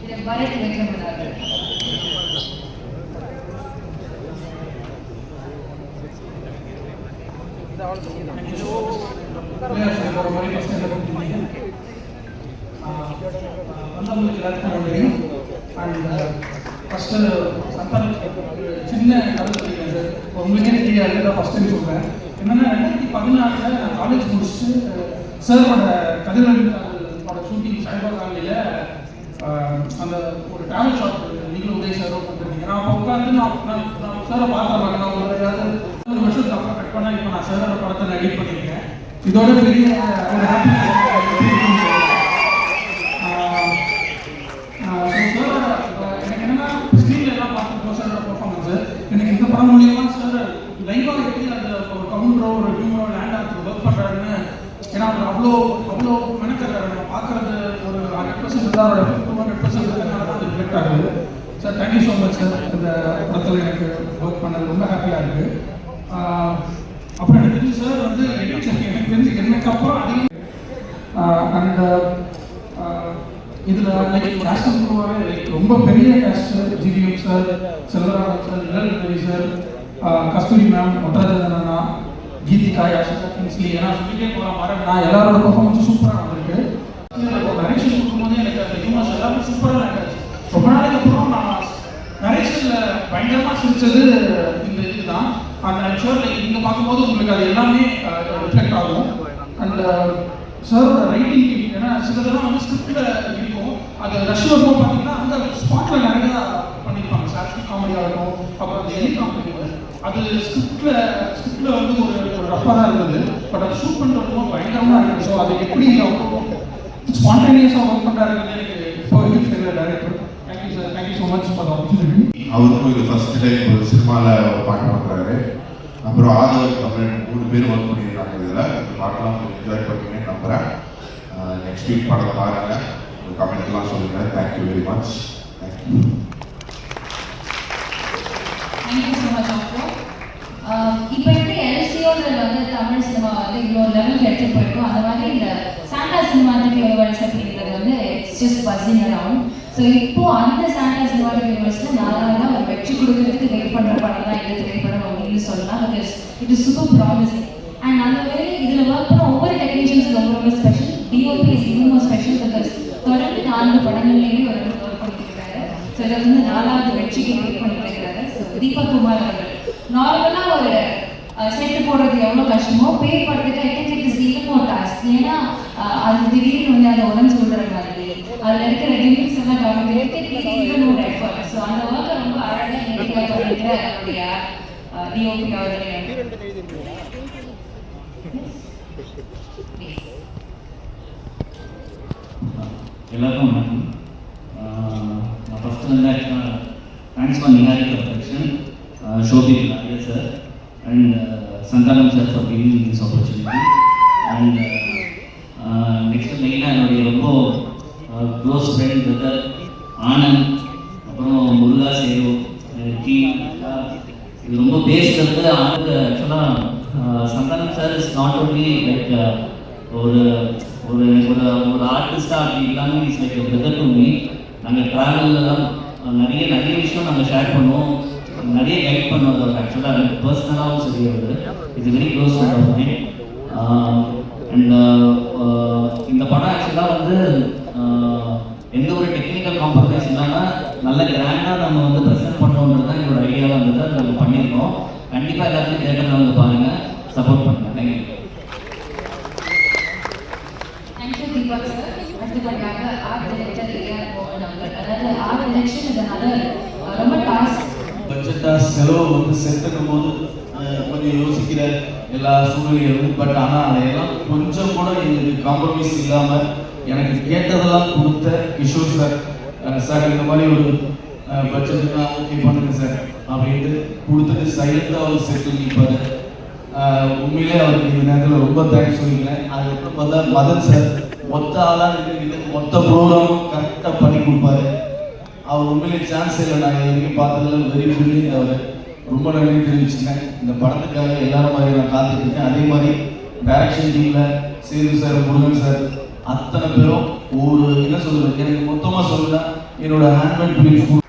இதை பரத் வைக்கப்படுறாரு. சின்ன கருத்து உங்களுக்கே தெரியாது, ஃபர்ஸ்ட் டைம் சொல்கிறேன். என்னென்னா 2014 நான் காலேஜ் முடிச்சுட்டு சாரோட கதிரவனோட ஷூட்டிங் சைபர் காலையில் அந்த ஒரு டிராவல் ஷாப் நீங்களும் உதய சாரோ பண்ணிருந்தீங்க. நான் அப்போ உட்காந்து நான் சாரை பார்த்துருவாங்க. நான் ஒரு ஏதாவது ஒரு வருஷத்துக்கு அப்புறம் கட் பண்ணால் இப்போ நான் சாரோட படத்தை நான் எடிட் பண்ணியிருக்கேன். இதோட பெரிய ஒரு ஹாப்பி எனக்கு என்னன்னா ஸ்க்ரீனில் எல்லாம் பார்த்துருக்கோம் சாரோட பர்ஃபார்மன்ஸு. எனக்கு இந்த படம் மூலியமாக சார் லைவாக எப்படி அந்த ஒரு கவுண்டரோ ஒரு ஹியூமரோ லேண்ட் ஆகிறதுக்கு ஒர்க் பண்ணுறாருன்னு, ஏன்னா அவர் அவ்வளோ மெனக்கிறாரு. நம்ம பார்க்குறது ஒரு 100% தான், அவரோட 200% இருக்கிறதுனால தான் அது ரிஃப்ளெக்ட் ஆகுது. Sir thank you so much sir. இந்த படத்தில் எனக்கு ஒர்க் பண்ணது ரொம்ப ஹாப்பியாக இருக்குது. அப்புறம் எனக்கு தெரிஞ்சு சார் வந்து எனக்கு தெரிஞ்சு எனக்கு அப்புறம் அதிகம் அண்ட் இதில் லைக் கேஸ்டிங் குழுவாகவே லைக் ரொம்ப பெரிய castor GVM sir, Selvaraman sir, நிழல் சார், கஸ்தூரி மேம், மொட்டராஜன் அண்ணா, கீதிகா, யாஷிகா, கிங்ஸ்லி, ஏன்னா சொல்லிட்டே போகலாம் மாறேன். நான் எல்லாரோட பர்ஃபார்மன்ஸும் சூப்பராக வந்திருக்கு. நரேஷன் கொடுக்கும்போது எனக்கு அந்த ஹியூமர்ஸ் எல்லாமே சூப்பராக இருந்துச்சு. ரொம்ப நாளைக்கு அப்புறம் நான் நரேஷனில் பயங்கரமாக சிரித்தது இந்த இதுதான். அந்த ஷோர் லைக் நீங்கள் பார்க்கும்போது உங்களுக்கு அது எல்லாமே ரிஃப்ளெக்ட் ஆகும். அண்ட் சாரோட ரைட்டிங், ஏன்னா சிலதெல்லாம் வந்து ஸ்கிரிப்டில் இருக்கும், அது ரஷ் வரும்போது பார்த்தீங்கன்னா அந்த ஸ்பாட்டில் நிறையா பண்ணியிருப்பாங்க. சாட்சிக் காமெடியாக இருக்கும், அப்புறம் அந்த எலி காமெடி, அது ஸ்கிரிப்டில் வந்து ஒரு ரஃபாக தான் இருந்தது. பட் அது ஷூட் பண்ணுறதுமோ பயங்கரமாக இருக்குது. ஸோ அது எப்படி அவ்வளோ ஸ்பான்டேனியஸாக ஒர்க் பண்ணுறாருன்னு எனக்கு இப்போ வரைக்கும் தெரியல director. Thank you sir, thank you so much for the opportunity. அவருக்கும் இது ஃபர்ஸ்ட் டைம் ஒரு சினிமாவில் ஒரு பாட்டு பண்ணுறாரு. அப்புறம் ஆதவர் தமிழ் 3 பேர் ஒர்க் பண்ணியிருக்காங்க. இதில் இந்த பாட்டெல்லாம் என்ஜாய் பண்ணுவீங்கன்னு நம்புகிறேன். நெக்ஸ்ட் வீக் படத்தை பாருங்கள், ஒரு கமெண்ட்லாம் சொல்லுங்கள். Thank you very much. Thank you. Thank you so much அப்புறம் இப்போ எப்படி எல்சிஓவில் வந்து தமிழ் சினிமா வந்து இன்னொரு லெவலுக்கு எடுத்து போயிருக்கோம், அந்த மாதிரி இந்த சாண்டா சினிமாட்டிக் யூனிவர்ஸ் அப்படிங்கிறது வந்து it's just buzzing around. So இப்போ அந்த சாண்டா சினிமாட்டிக் யூனிவர்ஸில் நாலாவதாக ஒரு வெற்றி கொடுக்கறதுக்கு வெயிட் பண்ணுற படம் தான் இந்த திரைப்படம் அப்படின்னு சொல்லலாம். Because it is super promising. And அந்த வேலை இதில் ஒர்க் பண்ண ஒவ்வொரு டெக்னீஷியன்ஸ் ரொம்ப ரொம்ப ஸ்பெஷல். டிஓபி இஸ் இன்னும் ஸ்பெஷல் பிகாஸ் தொடர்ந்து 4 படங்கள்லேயுமே ஒரு ஒர்க் பண்ணியிருக்காரு. ஸோ இதில் வந்து 4வது வெற்றிக்கு வெயிட் பண்ணியிருக்காரு. ஸோ தீபக் குமார் அவர்கள் நார்மலாக ஒரு செட்டு போடுறது எவ்வளோ கஷ்டமோ பே பண்ணுறதுக்கு I think it is even more task. ஏன்னா அது திடீர்னு வந்து அதை உடஞ்சி விடுற மாதிரி அதில் இருக்கிற லிமிட்ஸ் எல்லாம் கவனிக்கிறதுக்கு ஈவன் ஒரு எஃபர்ட். ஸோ அந்த ஒர்க்கை ரொம்ப அழகாக நீட்டாக பண்ணிக்கிற என்னுடைய டிஓபி அவர்களே. எல்லாருக்கும் வணக்கம். நான் ஃபஸ்ட்டு வந்து ஆக்சுவலாக thanks for Nikari production, Shobi Nair sir and Santhanam sir for giving this opportunity. And next மெயினாக என்னுடைய ரொம்ப க்ளோஸ் ஃப்ரெண்ட் பிரதர் ஆனந்த், அப்புறம் முருகா சேரு டீம். இது ரொம்ப பேஸ்ட் வந்து ஆனந்த் ஆக்சுவலாக Santhanam sir is not only like ஒரு ஒரு ஒரு ஆர்டிஸ்டாக அப்படி இல்லாமல் is like brother to me. நாங்கள் ட்ராவல்லாம் நிறைய விஷயம் நாங்கள் ஷேர் பண்ணுவோம், நிறைய கைட் பண்ணுவோம். அவர் ஆக்சுவலாக எனக்கு பர்சனலாகவும் சரி, அவர் இது very close friend of mind. And இந்த படம் ஆக்சுவலாக வந்து எந்த ஒரு டெக்னிக்கல் காம்ப்ரமைஸ் இல்லாமல் நல்ல கிராண்டாக நம்ம வந்து ப்ரெசென்ட் பண்ணுறோன்றது தான் எங்களோட ஐடியாவாக இருந்தது. அதை நம்ம பண்ணியிருக்கோம். கண்டிப்பாக எல்லாத்தையும் தேட்டரில் வந்து பாருங்கள், சப்போர்ட் பண்ணுங்கள். தேங்க்யூ. Thank you Deepak sir. அடுத்தபடியாக ஆர்ட் டைரக்டர் ஏஆர் மோகன் அவர்கள். அதாவது ஆர்ட் டைரக்ஷன் இஸ் another ரொம்ப டாஸ்க். பட்ஜெட்டாக செலவு வந்து செட்டுக்கும் போது கொஞ்சம் யோசிக்கிற எல்லா சூழ்நிலைகளும். பட் ஆனால் அதையெல்லாம் கொஞ்சம் கூட எங்களுக்கு காம்ப்ரமைஸ் இல்லாமல் எனக்கு கேட்டதெல்லாம் கொடுத்த கிஷோர் சார், சார் இந்த மாதிரி ஒரு பட்ஜெட்டுக்கு ஓகே பண்ணுங்க சார் அப்படின்ட்டு கொடுத்துட்டு சைலண்டாக அவர் செட்டில் நிற்பார். உண்மையிலே அவருக்கு இந்த நேரத்தில் ரொம்ப தேங்க்ஸ் சொல்லிக்கிறேன். அதுக்கப்புறம் பார்த்தா மதன் சார் மொத்த ஆளாக இருக்கிறது மொத்த ப்ரோக்ராமும் கரெக்டாக பண்ணி கொடுப்பாரு. அவர் உண்மையிலே சான்ஸ் இல்லை, நான் இது வரைக்கும் பார்த்ததில்ல. Very brilliant. அவர் ரொம்ப நன்றி தெரிவிச்சுக்கிறேன். இந்த படத்துக்காக எல்லாரும் மாதிரி நான் காத்துட்ருக்கேன். அதே மாதிரி டைரக்ஷன் டீமில் சேது சார், முருகன் சார், அத்தனை பேரும் ஒரு என்ன சொல்றது, எனக்கு மொத்தமாக சொல்லுன்னா என்னோட ஹேண்ட்மேட் ஃபிலிம்ஸ்